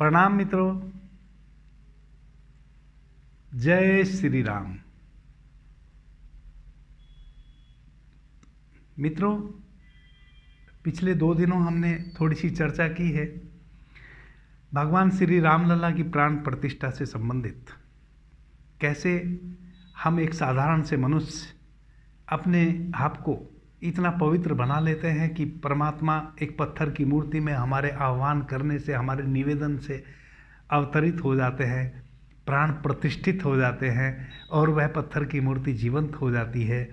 प्रणाम मित्रों। जय श्री राम। मित्रों, पिछले 2 दिनों हमने थोड़ी सी चर्चा की है भगवान श्री रामलला की प्राण प्रतिष्ठा से संबंधित। कैसे हम एक साधारण से मनुष्य अपने आप को इतना पवित्र बना लेते हैं कि परमात्मा एक पत्थर की मूर्ति में हमारे आह्वान करने से, हमारे निवेदन से अवतरित हो जाते हैं, प्राण प्रतिष्ठित हो जाते हैं और वह पत्थर की मूर्ति जीवंत हो जाती है।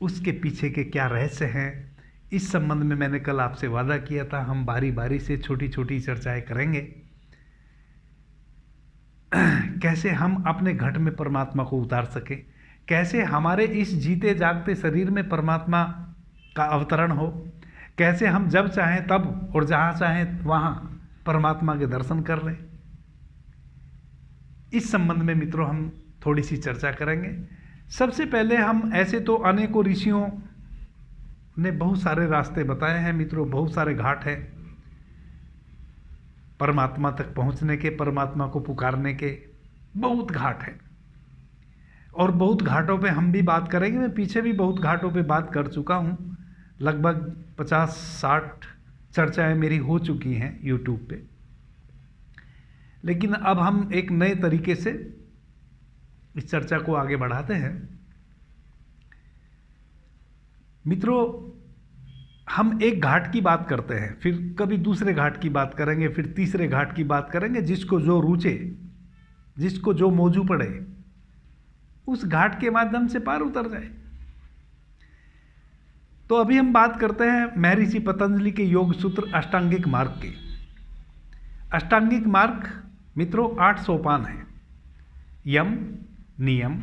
उसके पीछे के क्या रहस्य हैं, इस संबंध में मैंने कल आपसे वादा किया था। हम बारी बारी से छोटी छोटी चर्चाएं करेंगे। कैसे हम अपने घट में परमात्मा को उतार सके, कैसे हमारे इस जीते जागते शरीर में परमात्मा का अवतरण हो, कैसे हम जब चाहें तब और जहाँ चाहें वहाँ परमात्मा के दर्शन कर लें। इस संबंध में मित्रों हम थोड़ी सी चर्चा करेंगे। सबसे पहले हम ऐसे तो अनेकों ऋषियों ने बहुत सारे रास्ते बताए हैं मित्रों, बहुत सारे घाट हैं परमात्मा तक पहुंचने के, परमात्मा को पुकारने के बहुत घाट हैं और बहुत घाटों पे हम भी बात करेंगे। मैं पीछे भी बहुत घाटों पे बात कर चुका हूं, लगभग 50-60 चर्चाएं मेरी हो चुकी हैं यूट्यूब पे। लेकिन अब हम एक नए तरीके से इस चर्चा को आगे बढ़ाते हैं। मित्रों, हम एक घाट की बात करते हैं, फिर कभी दूसरे घाट की बात करेंगे, फिर तीसरे घाट की बात करेंगे। जिसको जो रुचे, जिसको जो मौजू पड़े, उस घाट के माध्यम से पार उतर जाए। तो अभी हम बात करते हैं महर्षि पतंजलि के योग सूत्र अष्टांगिक मार्ग के। अष्टांगिक मार्ग मित्रों 8 सोपान हैं। यम, नियम,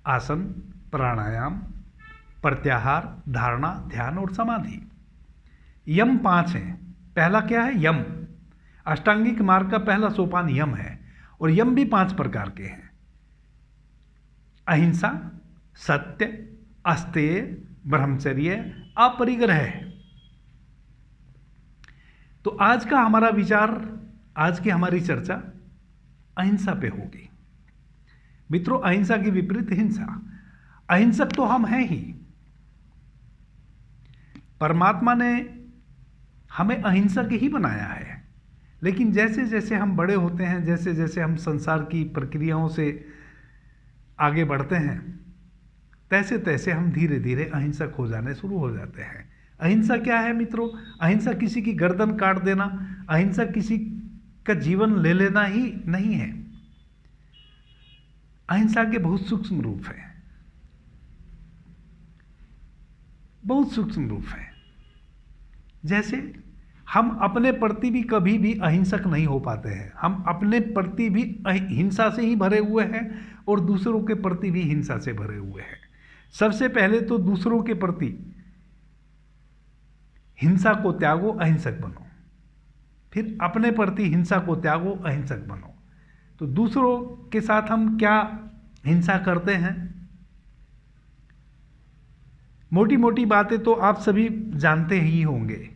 आसन, प्राणायाम, प्रत्याहार, धारणा, ध्यान और समाधि। यम 5 हैं। पहला क्या है? यम। अष्टांगिक मार्ग का पहला सोपान यम है और यम भी 5 प्रकार के हैं। अहिंसा, सत्य, अस्तेय, ब्रह्मचर्य, अपरिग्रह। तो आज का हमारा विचार, आज की हमारी चर्चा अहिंसा पे होगी। मित्रों, अहिंसा की विपरीत हिंसा। अहिंसक तो हम हैं ही। परमात्मा ने हमें अहिंसक ही बनाया है। लेकिन जैसे जैसे हम बड़े होते हैं, जैसे जैसे हम संसार की प्रक्रियाओं से आगे बढ़ते हैं, तैसे तैसे हम धीरे धीरे अहिंसक हो जाने शुरू हो जाते हैं। अहिंसा क्या है मित्रों? अहिंसा किसी की गर्दन काट देना, अहिंसा किसी का जीवन ले लेना ही नहीं है। अहिंसा के बहुत सूक्ष्म रूप हैं, बहुत सूक्ष्म रूप हैं। जैसे हम अपने प्रति भी कभी भी अहिंसक नहीं हो पाते हैं। हम अपने प्रति भी हिंसा से ही भरे हुए हैं और दूसरों के प्रति भी हिंसा से भरे हुए हैं। सबसे पहले तो दूसरों के प्रति हिंसा को त्यागो, अहिंसक बनो। फिर अपने प्रति हिंसा को त्यागो, अहिंसक बनो। तो दूसरों के साथ हम क्या हिंसा करते हैं, मोटी मोटी बातें तो आप सभी जानते ही होंगे।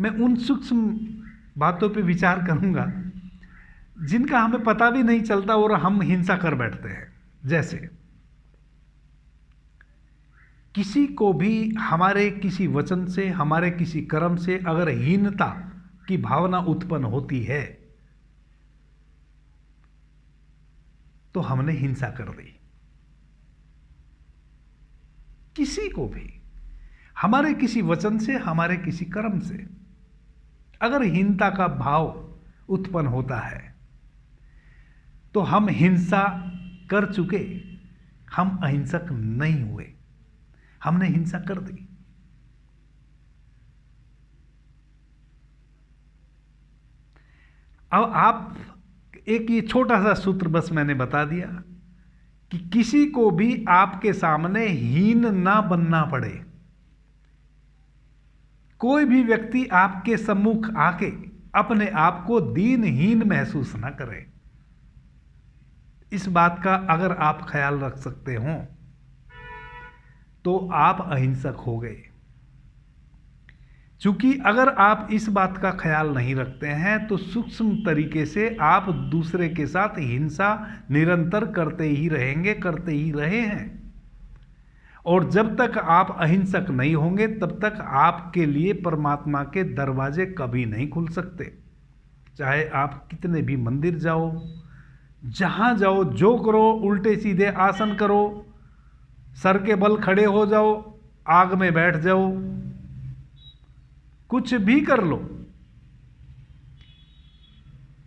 मैं उन सूक्ष्म बातों पे विचार करूंगा जिनका हमें पता भी नहीं चलता और हम हिंसा कर बैठते हैं। जैसे किसी को भी हमारे किसी वचन से, हमारे किसी कर्म से अगर हीनता की भावना उत्पन्न होती है तो हमने हिंसा कर दी। किसी को भी हमारे किसी वचन से, हमारे किसी कर्म से अगर हीनता का भाव उत्पन्न होता है तो हम हिंसा कर चुके, हम अहिंसक नहीं हुए, हमने हिंसा कर दी। अब आप एक ये छोटा सा सूत्र बस मैंने बता दिया कि किसी को भी आपके सामने हीन ना बनना पड़े। कोई भी व्यक्ति आपके सम्मुख आके अपने आप को दीनहीन महसूस ना करे। इस बात का अगर आप ख्याल रख सकते हो तो आप अहिंसक हो गए। क्योंकि अगर आप इस बात का ख्याल नहीं रखते हैं तो सूक्ष्म तरीके से आप दूसरे के साथ हिंसा निरंतर करते ही रहेंगे, करते ही रहे हैं। और जब तक आप अहिंसक नहीं होंगे तब तक आपके लिए परमात्मा के दरवाजे कभी नहीं खुल सकते। चाहे आप कितने भी मंदिर जाओ, जहां जाओ, जो करो, उल्टे सीधे आसन करो, सर के बल खड़े हो जाओ, आग में बैठ जाओ, कुछ भी कर लो,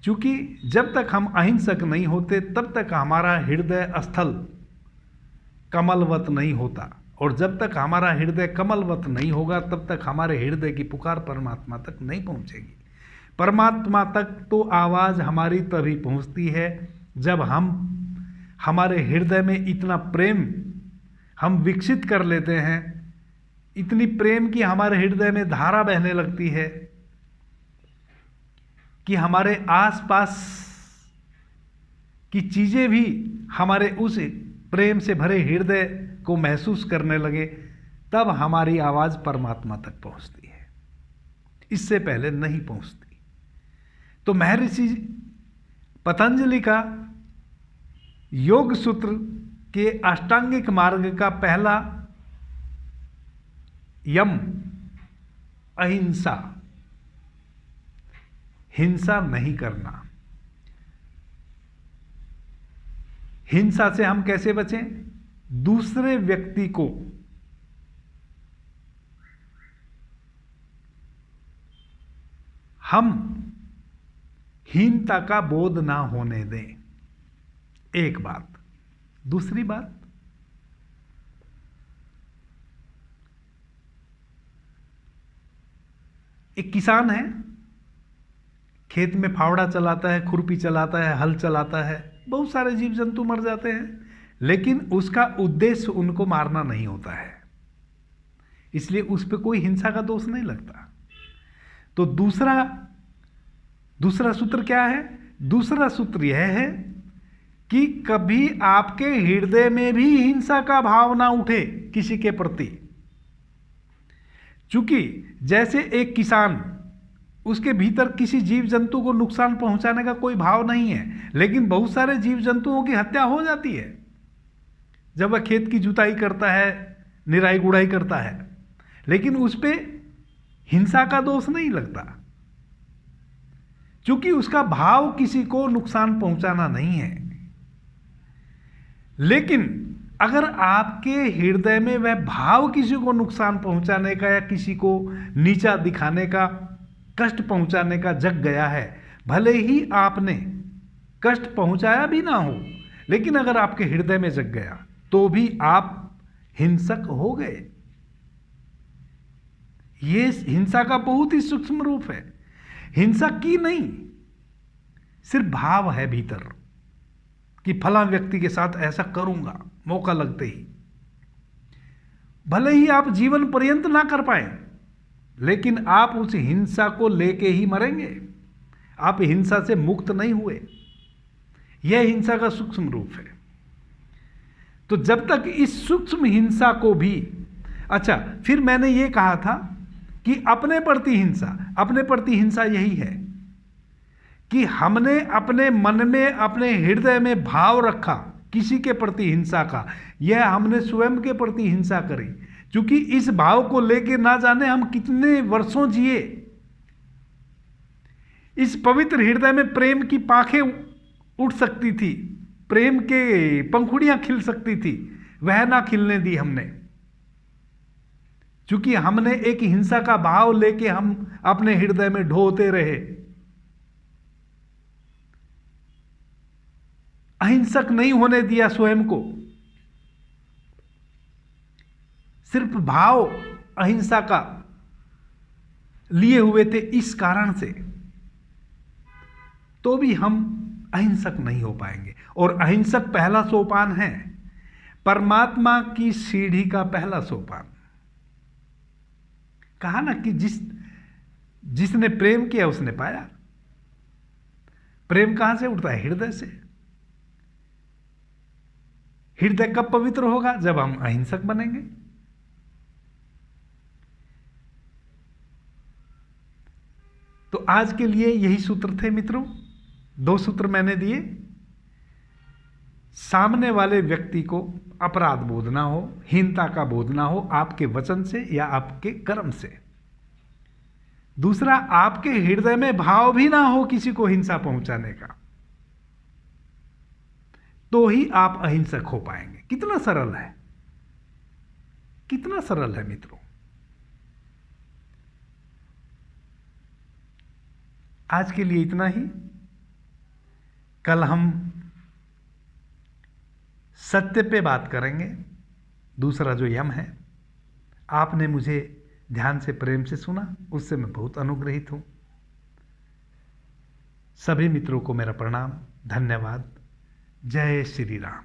क्योंकि जब तक हम अहिंसक नहीं होते तब तक हमारा हृदय स्थल कमलवत नहीं होता। और जब तक हमारा हृदय कमलवत नहीं होगा तब तक हमारे हृदय की पुकार परमात्मा तक नहीं पहुंचेगी। परमात्मा तक तो आवाज़ हमारी तभी पहुंचती है जब हम हमारे हृदय में इतना प्रेम हम विकसित कर लेते हैं, इतनी प्रेम की हमारे हृदय में धारा बहने लगती है कि हमारे आसपास की चीज़ें भी हमारे उस प्रेम से भरे हृदय को महसूस करने लगे, तब हमारी आवाज़ परमात्मा तक पहुंचती है, इससे पहले नहीं पहुंचती। तो महर्षि पतंजलि का योग सूत्र के अष्टांगिक मार्ग का पहला यम अहिंसा, हिंसा नहीं करना। हिंसा से हम कैसे बचें? दूसरे व्यक्ति को हम हीनता का बोध ना होने दें, एक बात। दूसरी बात, एक किसान है, खेत में फावड़ा चलाता है, खुरपी चलाता है, हल चलाता है, बहुत सारे जीव जंतु मर जाते हैं, लेकिन उसका उद्देश्य उनको मारना नहीं होता है, इसलिए उस पर कोई हिंसा का दोष नहीं लगता। तो दूसरा सूत्र क्या है? दूसरा सूत्र यह है कि कभी आपके हृदय में भी हिंसा का भाव ना उठे किसी के प्रति। चूंकि जैसे एक किसान, उसके भीतर किसी जीव जंतु को नुकसान पहुंचाने का कोई भाव नहीं है, लेकिन बहुत सारे जीव जंतुओं की हत्या हो जाती है जब वह खेत की जुताई करता है, निराई गुड़ाई करता है, लेकिन उस पे हिंसा का दोष नहीं लगता, क्योंकि उसका भाव किसी को नुकसान पहुंचाना नहीं है। लेकिन अगर आपके हृदय में वह भाव किसी को नुकसान पहुंचाने का या किसी को नीचा दिखाने का, कष्ट पहुंचाने का जग गया है, भले ही आपने कष्ट पहुंचाया भी ना हो, लेकिन अगर आपके हृदय में जग गया तो भी आप हिंसक हो गए। ये हिंसा का बहुत ही सूक्ष्म रूप है। हिंसा की नहीं, सिर्फ भाव है भीतर कि फला व्यक्ति के साथ ऐसा करूंगा मौका लगते ही। भले ही आप जीवन पर्यंत ना कर पाए, लेकिन आप उस हिंसा को लेके ही मरेंगे। आप हिंसा से मुक्त नहीं हुए। यह हिंसा का सूक्ष्म रूप है। तो जब तक इस सूक्ष्म हिंसा को भी, अच्छा, फिर मैंने ये कहा था कि अपने प्रति हिंसा यही है कि हमने अपने मन में, अपने हृदय में भाव रखा किसी के प्रति हिंसा का, यह हमने स्वयं के प्रति हिंसा करी। क्योंकि इस भाव को लेके ना जाने हम कितने वर्षों जिए। इस पवित्र हृदय में प्रेम की पाखें उठ सकती थी, प्रेम के पंखुड़ियां खिल सकती थी, वह ना खिलने दी हमने, क्योंकि हमने एक हिंसा का भाव लेके हम अपने हृदय में ढोते रहे। अहिंसक नहीं होने दिया स्वयं को, सिर्फ भाव अहिंसा का लिए हुए थे। इस कारण से तो भी हम अहिंसक नहीं हो पाएंगे। और अहिंसक पहला सोपान है, परमात्मा की सीढ़ी का पहला सोपान। कहा ना कि जिसने प्रेम किया उसने पाया। प्रेम कहां से उठता है? हृदय से। हृदय कब पवित्र होगा? जब हम अहिंसक बनेंगे। तो आज के लिए यही सूत्र थे मित्रों। 2 सूत्र मैंने दिए। सामने वाले व्यक्ति को अपराध बोध ना हो, हीनता का बोध ना हो आपके वचन से या आपके कर्म से। दूसरा, आपके हृदय में भाव भी ना हो किसी को हिंसा पहुंचाने का, तो ही आप अहिंसक हो पाएंगे। कितना सरल है, कितना सरल है मित्रों। आज के लिए इतना ही। कल हम सत्य पे बात करेंगे। दूसरा जो यम है, आपने मुझे ध्यान से प्रेम से सुना, उससे मैं बहुत अनुग्रहित हूं। सभी मित्रों को मेरा प्रणाम, धन्यवाद। जय श्री राम।